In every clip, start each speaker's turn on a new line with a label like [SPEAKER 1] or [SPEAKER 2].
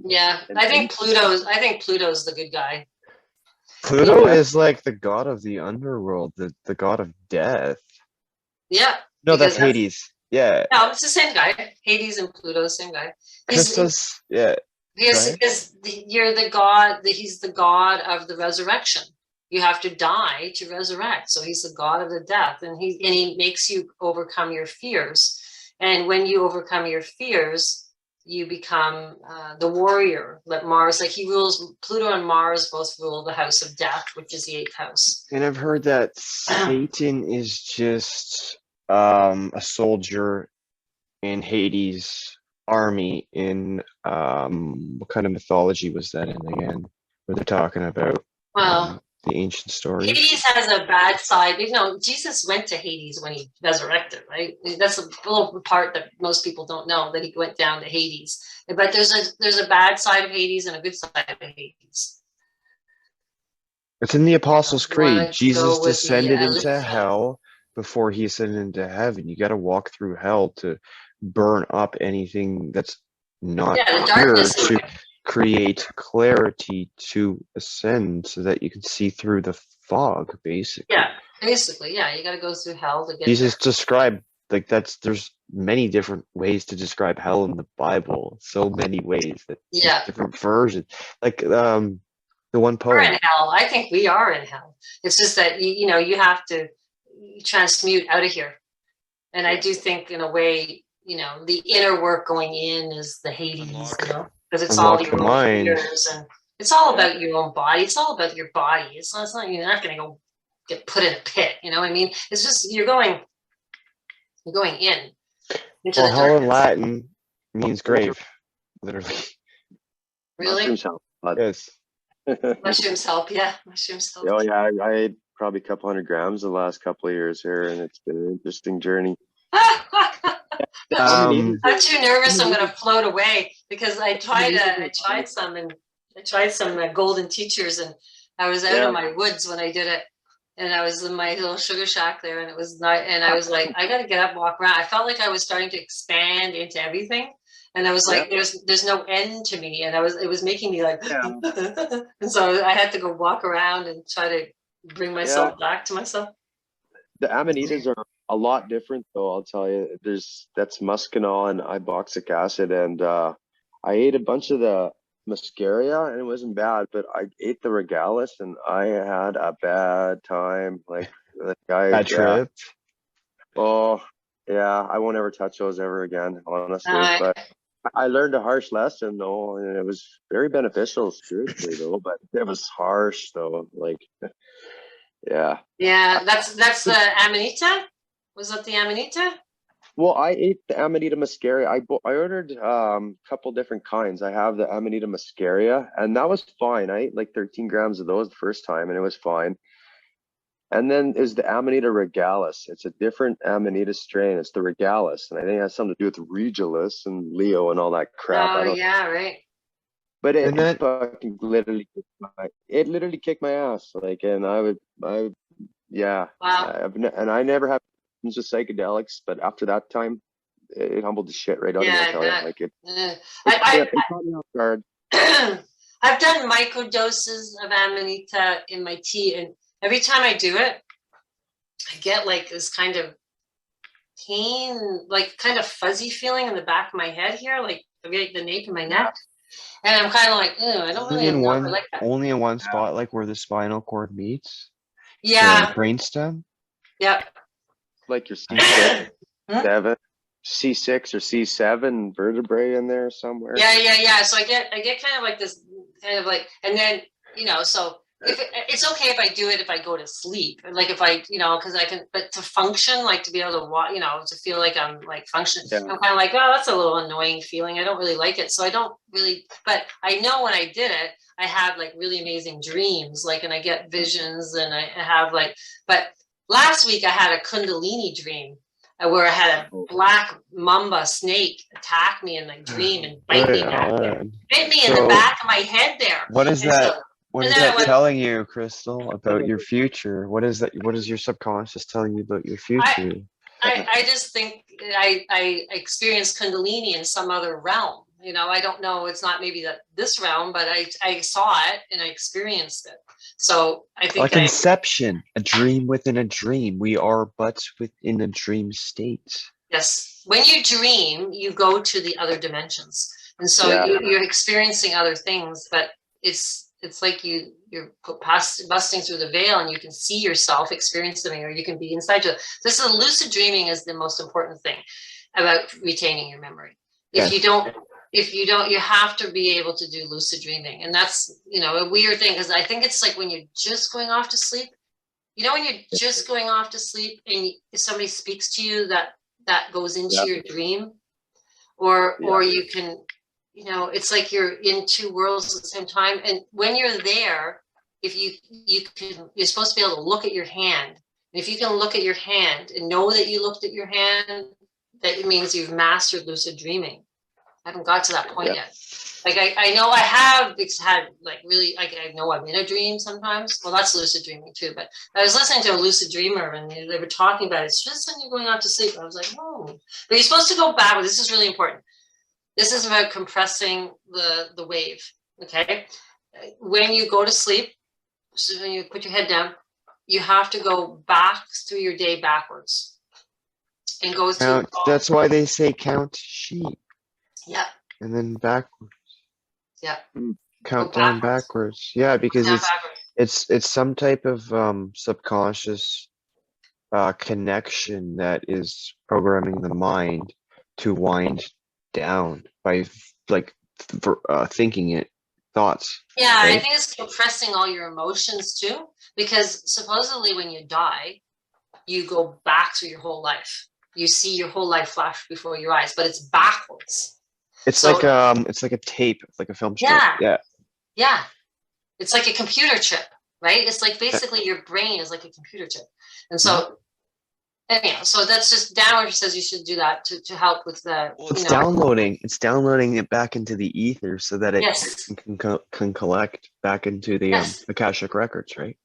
[SPEAKER 1] Yeah, I think Pluto's the good guy.
[SPEAKER 2] Pluto is like the god of the underworld, the god of death.
[SPEAKER 1] Yeah,
[SPEAKER 2] No, that's
[SPEAKER 1] because that's
[SPEAKER 2] Hades. Yeah,
[SPEAKER 1] no, it's the same guy. Hades and Pluto, same guy. He's
[SPEAKER 2] Christos. Yeah, go ahead.
[SPEAKER 1] you're the god. He's the god of the resurrection. You have to die to resurrect. So he's the god of the death, and he makes you overcome your fears. And when you overcome your fears, you become the warrior. Like Mars, like he rules. Pluto and Mars both rule the house of death, which is the eighth house.
[SPEAKER 2] And I've heard that Satan is just a soldier in Hades' army in what kind of mythology was that in again? Where they're talking about
[SPEAKER 1] Well,
[SPEAKER 2] the ancient stories.
[SPEAKER 1] Hades has a bad side. You know, Jesus went to Hades when he resurrected, right? That's a little part that most people don't know, that he went down to Hades. But there's a bad side of Hades and a good side of Hades.
[SPEAKER 2] It's in the Apostles'
[SPEAKER 1] You
[SPEAKER 2] Creed.
[SPEAKER 1] want to
[SPEAKER 2] Jesus
[SPEAKER 1] go with the
[SPEAKER 2] descended into hell before he ascended into heaven. You got to walk through hell to burn up anything that's not
[SPEAKER 1] the
[SPEAKER 2] pure,
[SPEAKER 1] darkness.
[SPEAKER 2] to create clarity to ascend so that you can see through the fog, basically.
[SPEAKER 1] Yeah, basically, yeah. You got to go through hell to get
[SPEAKER 2] Jesus
[SPEAKER 1] there.
[SPEAKER 2] described, like, there's many different ways to describe hell in the Bible. So many ways that there's different versions. Like the one
[SPEAKER 1] We're
[SPEAKER 2] poem.
[SPEAKER 1] in hell. I think we are in hell. It's just that you have to transmute out of here. And I do think, in a way, the inner work going in is the Hades, because it's all your own fears, and it's all about your own body. It's all about your body. It's not you're not going to go get put in a pit. You know what I mean? It's just you're going in into the
[SPEAKER 2] hell in
[SPEAKER 1] darkness.
[SPEAKER 2] Latin means grave, literally.
[SPEAKER 1] Really?
[SPEAKER 3] Mushrooms help.
[SPEAKER 2] Yes.
[SPEAKER 1] Mushrooms help. Yeah, mushrooms help.
[SPEAKER 3] Oh yeah, I ate probably a couple 100 grams the last couple of years here, and it's been an interesting journey.
[SPEAKER 1] I'm too nervous. I'm going to float away, because I tried some golden teachers, and I was out in my woods when I did it, and I was in my little sugar shack there, and it was not, and I was like, I got to get up, walk around. I felt like I was starting to expand into everything, and I was like, there's no end to me, and it was making me like, and so I had to go walk around and try to bring myself back to myself.
[SPEAKER 3] The amanitas are a lot different, though. I'll tell you, that's muscanol and iboxic acid, and I ate a bunch of the muscaria, and it wasn't bad, but I ate the regalis, and I had a bad time. Like the guy,
[SPEAKER 2] bad trip.
[SPEAKER 3] Oh yeah, I won't ever touch those ever again, honestly. But I learned a harsh lesson, though, and it was very beneficial spiritually, though. But it was harsh, though. Like, yeah.
[SPEAKER 1] Yeah, that's the Amanita. Was that the Amanita?
[SPEAKER 3] Well, I ate the Amanita muscaria. I ordered a couple different kinds. I have the Amanita muscaria, and that was fine. I ate like 13 grams of those the first time, and it was fine. And then is the Amanita regalis. It's a different Amanita strain. It's the regalis, and I think it has something to do with Regalis and Leo and all that crap.
[SPEAKER 1] Oh yeah, right.
[SPEAKER 3] But it fucking literally kicked my ass. Like, and yeah.
[SPEAKER 1] Wow.
[SPEAKER 3] And I never have with psychedelics, but after that time, it humbled the shit right out of me. I tell you, like it caught me off guard.
[SPEAKER 1] I've done microdoses of Amanita in my tea, and every time I do it, I get like this kind of pain, like kind of fuzzy feeling in the back of my head here, like the nape of my neck. And I'm kind of like, I don't really know if I like that.
[SPEAKER 2] Only in one spot, like where the spinal cord meets.
[SPEAKER 1] Yeah.
[SPEAKER 2] The brainstem.
[SPEAKER 1] Yep.
[SPEAKER 3] Like your C6, C6 or C7 vertebrae in there somewhere.
[SPEAKER 1] Yeah. So I get kind of like this, kind of like, and then so it's okay if I do it if I go to sleep, like if I because I can, but to function, like to be able to walk, to feel like I'm like functioning, I'm kind of like, oh, that's a little annoying feeling. I don't really like it, so I don't really. But I know when I did it, I have like really amazing dreams, like, and I get visions, and I have like, but. Last week I had a Kundalini dream where I had a black mamba snake attack me in my dream and bite me in the back of my head there.
[SPEAKER 2] What is that? What is that telling you, Crystal, about your future? What is that? What is your subconscious telling you about your future?
[SPEAKER 1] I just think I experienced Kundalini in some other realm, You know, I don't know, it's not maybe this realm, but I saw it and I experienced it. So I think
[SPEAKER 2] Like Inception, a dream within a dream. We are but within a dream state.
[SPEAKER 1] yes, when you dream, you go to the other dimensions. And so
[SPEAKER 3] Yeah.
[SPEAKER 1] you're experiencing other things, but it's like you're busting through the veil and you can see yourself experience something, or you can be inside you. This is lucid dreaming is the most important thing about retaining your memory. If you don't, you have to be able to do lucid dreaming. And that's, you know, a weird thing, because I think it's like when you're just going off to sleep, you know, when you're just going off to sleep and somebody speaks to you that goes into your dream, or you can, you know, it's like you're in two worlds at the same time. And when you're there, if you're supposed to be able to look at your hand. And if you can look at your hand and know that you looked at your hand, that means you've mastered lucid dreaming. I haven't got to that point yet. Like I know I have had like really, like I know I'm in a dream sometimes. Well, that's lucid dreaming too. But I was listening to a lucid dreamer and they were talking about it's just when you're going off to sleep. I was like, oh, but you're supposed to go back. This is really important. This is about compressing the wave. Okay, when you go to sleep, so when you put your head down, you have to go back through your day backwards and go through.
[SPEAKER 2] That's why they say count sheep.
[SPEAKER 1] Yeah.
[SPEAKER 2] And then backwards.
[SPEAKER 1] Yeah.
[SPEAKER 2] Count down backwards. Yeah, because it's some type of subconscious connection that is programming the mind to wind down by like thinking it thoughts.
[SPEAKER 1] Yeah,
[SPEAKER 2] right?
[SPEAKER 1] I think it's compressing all your emotions too, because supposedly when you die, you go back through your whole life. You see your whole life flash before your eyes, but it's backwards.
[SPEAKER 2] It's like a tape, like a film strip.
[SPEAKER 1] Yeah. It's like a computer chip, right? It's like basically your brain is like a computer chip. And so anyhow, so that's just Downward says you should do that to help with the
[SPEAKER 2] it's downloading it back into the ether so that it can collect back into the Akashic records, right?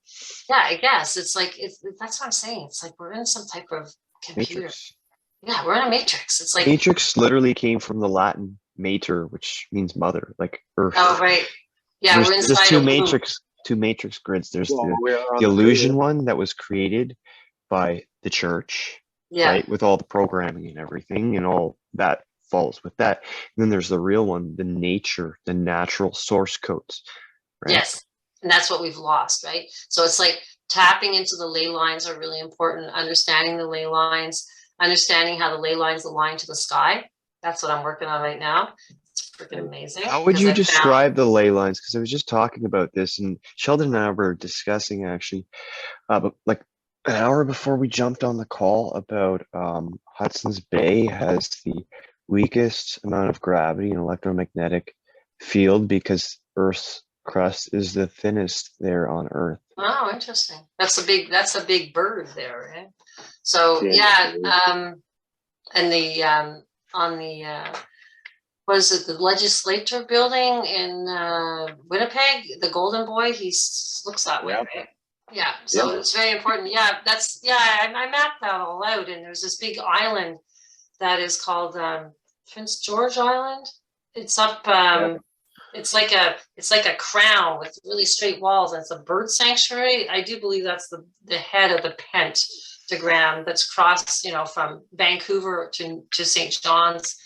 [SPEAKER 1] Yeah, I guess it's like that's what I'm saying. It's like we're in some type of computer. Matrix. Yeah, we're in a matrix. It's like
[SPEAKER 2] matrix literally came from the Latin mater, which means mother, like earth.
[SPEAKER 1] Oh, right. Yeah, we're inside
[SPEAKER 2] two matrix grids. There's the illusion one that was created by the church, right, with all the programming and everything, and all that falls with that. And then there's the real one, the natural source codes, right?
[SPEAKER 1] Yes, and that's what we've lost, right? So it's like tapping into the ley lines are really important, understanding the ley lines, understanding how the ley lines align to the sky. That's what I'm working on right now. It's freaking amazing.
[SPEAKER 2] How would you describe the ley lines? Because I was just talking about this, and Sheldon and I were discussing actually, but like an hour before we jumped on the call about Hudson's Bay has the weakest amount of gravity and electromagnetic field because Earth's crust is the thinnest there on Earth.
[SPEAKER 1] Oh, interesting. That's a big bird there, right? So and the on the what is it, the legislature building in Winnipeg, the Golden Boy, he looks that way, right? Yeah, so it's very important. Yeah, I mapped that all out, and there's this big island that is called Prince George Island. It's up it's like a crown with really straight walls, and it's a bird sanctuary. I do believe that's the head of the pentagram that's crossed, from Vancouver to St. John's,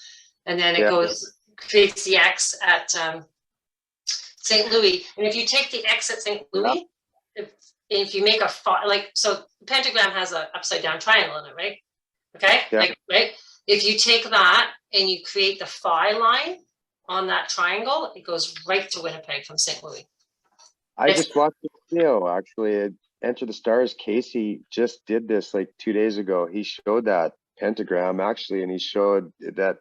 [SPEAKER 1] and then it creates the X at St. Louis. And if you take the X at St. Louis, if you make so the pentagram has an upside down triangle in it, right? Okay, right. If you take that and you create the phi line on that triangle, it goes right to Winnipeg from St. Louis.
[SPEAKER 3] I just watched the video actually. Enter the Stars. Casey just did this like 2 days ago. He showed that pentagram actually, and he showed that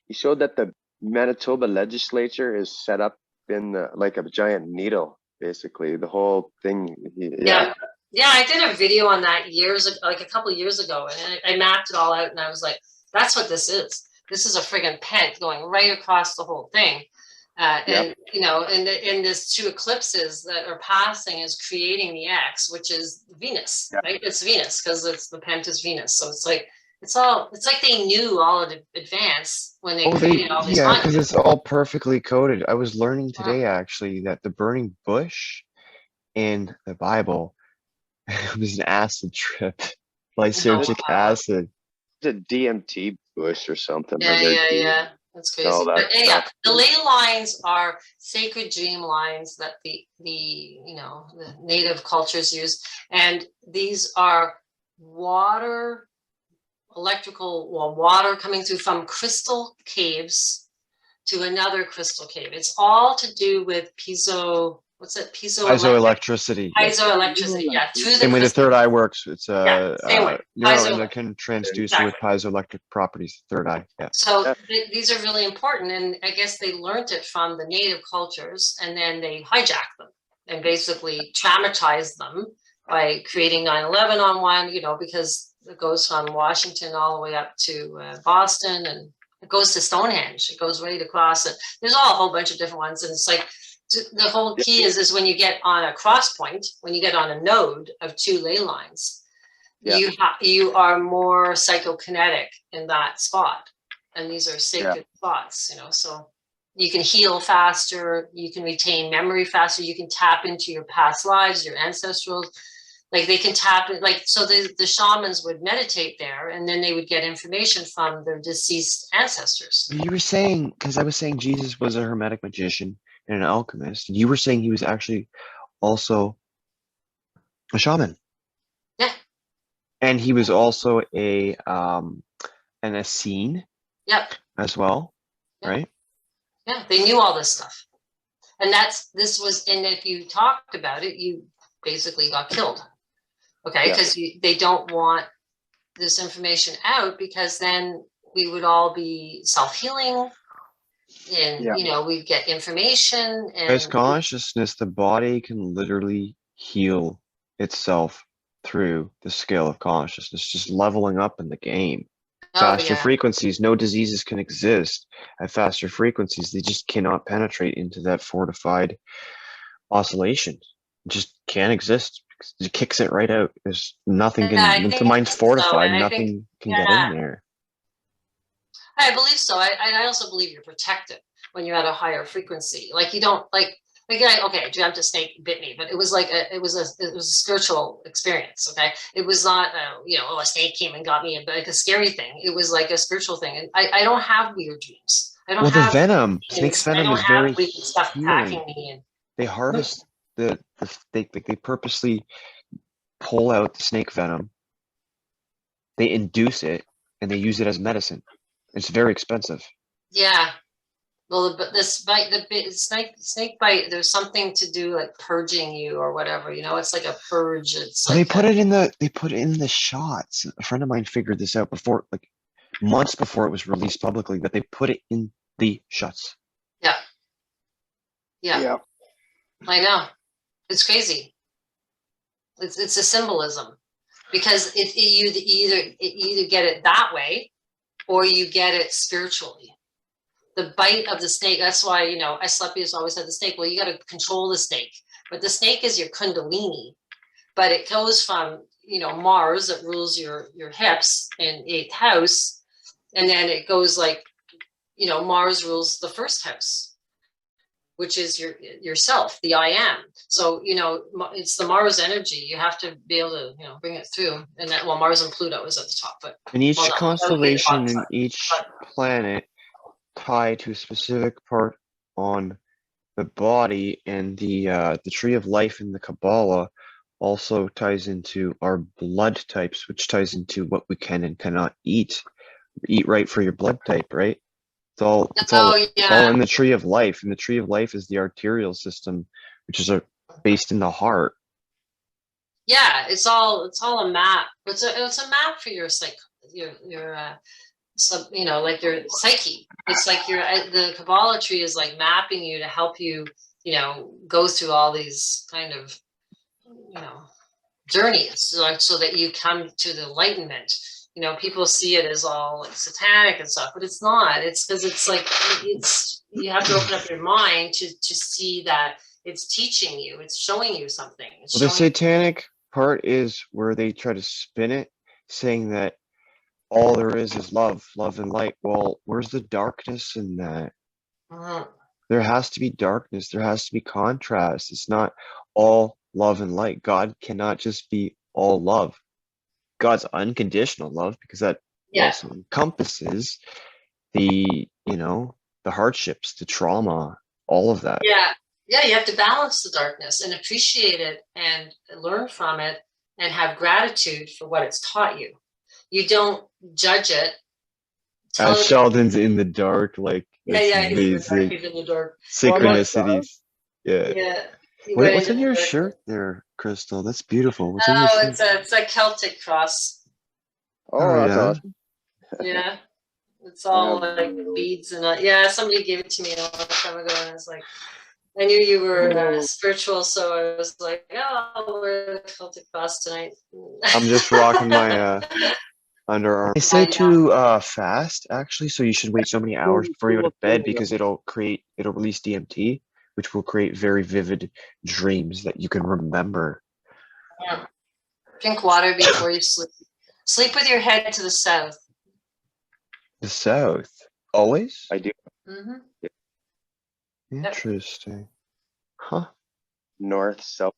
[SPEAKER 3] the Manitoba legislature is set up in like a giant needle, basically. The whole thing.
[SPEAKER 1] Yeah, I did a video on that a couple of years ago, and I mapped it all out, and I was like, that's what this is. This is a friggin' pent going right across the whole thing. And there's two eclipses that are passing is creating the X, which is Venus, right? It's Venus because it's the pent is Venus. So it's like, it's like they knew all in advance when they
[SPEAKER 2] Oh,
[SPEAKER 1] created all these
[SPEAKER 2] yeah, because
[SPEAKER 1] content.
[SPEAKER 2] it's all perfectly coded. I was learning today actually that the burning bush in the Bible was an acid trip,
[SPEAKER 1] Oh,
[SPEAKER 2] lysergic
[SPEAKER 1] wow.
[SPEAKER 2] acid.
[SPEAKER 3] The DMT bush or something, or
[SPEAKER 1] Yeah,
[SPEAKER 3] their
[SPEAKER 1] yeah,
[SPEAKER 3] D,
[SPEAKER 1] yeah. That's
[SPEAKER 3] all
[SPEAKER 1] crazy.
[SPEAKER 3] that
[SPEAKER 1] But yeah,
[SPEAKER 3] stuff.
[SPEAKER 1] the ley lines are sacred dream lines that the native cultures use. And these are water, water coming through from crystal caves to another crystal cave. It's all to do with what's it?
[SPEAKER 2] Piezoelectricity.
[SPEAKER 1] Piezoelectricity. Yeah, through the
[SPEAKER 2] Same way the
[SPEAKER 1] crystal.
[SPEAKER 2] third eye works. It's
[SPEAKER 1] Yeah,
[SPEAKER 2] a
[SPEAKER 1] same way. Piezo.
[SPEAKER 2] neuroendocrine transducer with
[SPEAKER 1] Exactly.
[SPEAKER 2] piezoelectric properties. Third eye. Yeah.
[SPEAKER 1] So
[SPEAKER 3] Yeah.
[SPEAKER 1] these are really important, and I guess they learned it from the native cultures, and then they hijacked them and basically traumatized them by creating 9/11 on one, because it goes from Washington all the way up to Boston, and it goes to Stonehenge. It goes right across it. There's all a whole bunch of different ones, and it's like the whole key is when you get on a cross point, when you get on a node of two ley lines,
[SPEAKER 3] Yeah.
[SPEAKER 1] you are more psychokinetic in that spot, and these are sacred spots, so you can heal faster, you can retain memory faster, you can tap into your past lives, your ancestral, like they can tap it, like, so the shamans would meditate there, and then they would get information from their deceased ancestors.
[SPEAKER 2] You were saying, because I was saying Jesus was a hermetic magician and an alchemist, and you were saying he was actually also a shaman.
[SPEAKER 1] Yeah.
[SPEAKER 2] And he was also an Essene.
[SPEAKER 1] Yep.
[SPEAKER 2] As well,
[SPEAKER 1] Yep.
[SPEAKER 2] right?
[SPEAKER 1] Yeah, they knew all this stuff, and and if you talked about it, you basically got killed. Okay, because they don't want this information out, because then we would all be self-healing, and we'd get information,
[SPEAKER 2] As
[SPEAKER 1] and
[SPEAKER 2] consciousness, the body can literally heal itself through the scale of consciousness, just leveling up in the game. Faster frequencies, no diseases can exist at faster frequencies. They just cannot penetrate into that fortified oscillation. It just can't exist. It kicks it right out. There's nothing if the mind's fortified, nothing can get in there.
[SPEAKER 1] I believe so. I also believe you're protected when you're at a higher frequency. Like you don't I dreamt a snake bit me, but it was like it was a spiritual experience. Okay, it was not a snake came and got me, like a scary thing. It was like a spiritual thing, and I don't have weird dreams. I don't have
[SPEAKER 2] the venom. Snake's venom is very
[SPEAKER 1] weird stuff attacking me. And
[SPEAKER 2] they harvest the they purposely pull out the snake venom. They induce it and they use it as medicine. It's very expensive.
[SPEAKER 1] Yeah. Well, but snake bite, there's something to do like purging you or whatever, it's like a purge. It's like
[SPEAKER 2] they put it in the shots. A friend of mine figured this out before, like months before it was released publicly, that they put it in the shots.
[SPEAKER 1] Yeah. I know. It's crazy. It's a symbolism, because you either get it that way or you get it spiritually. The bite of the snake, that's why, Asclepius always had the snake. Well, you got to control the snake, but the snake is your kundalini, but it goes from, Mars that rules your hips in 8th house. And then it goes like, Mars rules the 1st house, which is yourself, the I am. So, it's the Mars energy. You have to be able to, bring it through. And that, Mars and Pluto is at the top, but
[SPEAKER 2] in each constellation and each planet tie to a specific part on the body, and the tree of life in the Kabbalah also ties into our blood types, which ties into what we can and cannot eat. Eat right for your blood type, right? It's all in the tree of life, and the tree of life is the arterial system, which is based in the heart.
[SPEAKER 1] Yeah, it's all a map. It's a map for your like your psyche. It's like the Kabbalah tree is like mapping you to help you, go through all these kind of, journeys, so that you come to the enlightenment. People see it as all like satanic and stuff, but it's not. It's because it's like you have to open up your mind to see that it's teaching you, it's showing you something.
[SPEAKER 2] The satanic part is where they try to spin it, saying that all there is love, love and light. Well, where's the darkness in that?
[SPEAKER 1] Mhm.
[SPEAKER 2] There has to be darkness. There has to be contrast. It's not all love and light. God cannot just be all love. God's unconditional love, because that
[SPEAKER 1] Yeah.
[SPEAKER 2] also encompasses the, the hardships, the trauma, all of that.
[SPEAKER 1] Yeah. Yeah. You have to balance the darkness and appreciate it and learn from it and have gratitude for what it's taught you. You don't judge it. Tell it.
[SPEAKER 2] Sheldon's in the dark, like
[SPEAKER 1] Yeah,
[SPEAKER 2] that's
[SPEAKER 1] yeah, he's in the dark.
[SPEAKER 2] amazing.
[SPEAKER 1] He's in the dark.
[SPEAKER 3] Well, I'm not
[SPEAKER 2] Synchronicities. Yeah.
[SPEAKER 1] Yeah. He went
[SPEAKER 2] What's
[SPEAKER 1] into
[SPEAKER 2] on
[SPEAKER 1] the
[SPEAKER 2] your
[SPEAKER 1] dark.
[SPEAKER 2] shirt there, Crystal? That's beautiful. What's on your
[SPEAKER 1] Oh,
[SPEAKER 2] shirt?
[SPEAKER 1] it's a Celtic cross.
[SPEAKER 3] Oh,
[SPEAKER 2] Right
[SPEAKER 3] that's
[SPEAKER 2] on.
[SPEAKER 3] awesome.
[SPEAKER 1] Yeah. It's
[SPEAKER 3] I
[SPEAKER 1] all
[SPEAKER 3] have
[SPEAKER 1] like beads and yeah, somebody gave it to me a long time ago, and I was like, I knew you were spiritual, so I was like, oh, I'll wear the Celtic cross tonight.
[SPEAKER 2] I'm just rocking my underarm. They say
[SPEAKER 1] I know.
[SPEAKER 2] to fast actually, so you should wait so many hours before you go to bed,
[SPEAKER 3] cool.
[SPEAKER 2] because it'll release DMT, which will create very vivid dreams that you can remember.
[SPEAKER 1] Yeah. Drink water before you sleep. Sleep with your head to the south.
[SPEAKER 2] The South. Always?
[SPEAKER 3] I do.
[SPEAKER 1] Mm-hmm.
[SPEAKER 2] Interesting. Huh.
[SPEAKER 3] North, south.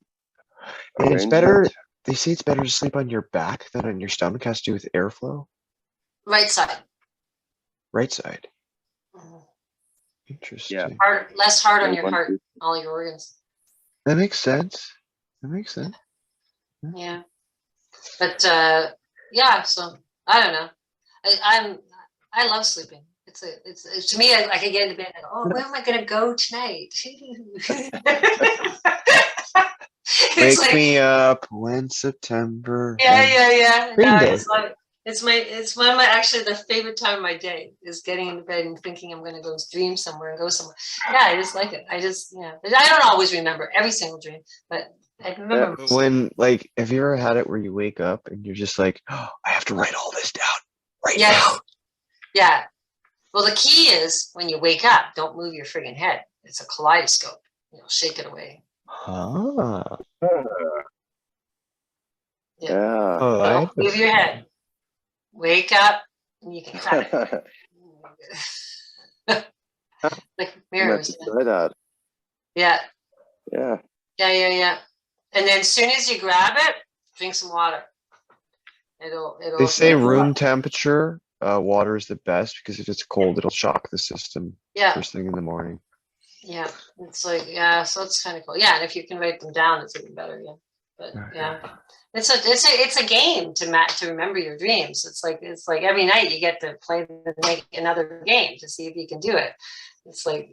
[SPEAKER 2] And it's
[SPEAKER 3] arrangement.
[SPEAKER 2] better, they say it's better to sleep on your back than on your stomach. Has to do with airflow.
[SPEAKER 1] Right side.
[SPEAKER 2] Right side.
[SPEAKER 1] Mhm.
[SPEAKER 2] Interesting.
[SPEAKER 1] Less hard on
[SPEAKER 3] Yeah,
[SPEAKER 1] your
[SPEAKER 3] one,
[SPEAKER 1] heart,
[SPEAKER 3] two.
[SPEAKER 1] all your organs.
[SPEAKER 2] That makes sense. That makes sense.
[SPEAKER 1] Yeah. But yeah, so I don't know. I love sleeping. It's to me, I can get into bed and go, oh, where am I gonna go tonight? It's
[SPEAKER 2] Wake
[SPEAKER 1] like,
[SPEAKER 2] me up when September.
[SPEAKER 1] yeah.
[SPEAKER 2] Green
[SPEAKER 1] No,
[SPEAKER 2] Day.
[SPEAKER 1] it's one of my actually the favorite time of my day is getting into bed and thinking I'm gonna go dream somewhere and go somewhere. Yeah, I just like it. I don't always remember every single dream, but I remember.
[SPEAKER 2] When, like, have you ever had it where you wake up and you're just like, oh, I have to write all this down right
[SPEAKER 1] Yes.
[SPEAKER 2] now?
[SPEAKER 1] Yeah. Well, the key is when you wake up, don't move your friggin' head. It's a kaleidoscope. Shake it away.
[SPEAKER 2] Ah.
[SPEAKER 3] Yeah.
[SPEAKER 2] Oh, I
[SPEAKER 1] Don't move your head. Wake up and you can cut it. Like
[SPEAKER 3] I'm
[SPEAKER 1] mirrors.
[SPEAKER 3] to try that.
[SPEAKER 1] Yeah.
[SPEAKER 3] Yeah.
[SPEAKER 1] Yeah. And then as soon as you grab it, drink some water. It'll
[SPEAKER 2] They say room temperature water is the best, because if it's cold, it'll shock the system first thing in the morning.
[SPEAKER 1] Yeah. It's like, yeah, so it's kind of cool. Yeah, and if you can write them down, it's even better. Yeah. But yeah. It's a game to remember your dreams. It's like every night you get to make another game to see if you can do it. It's like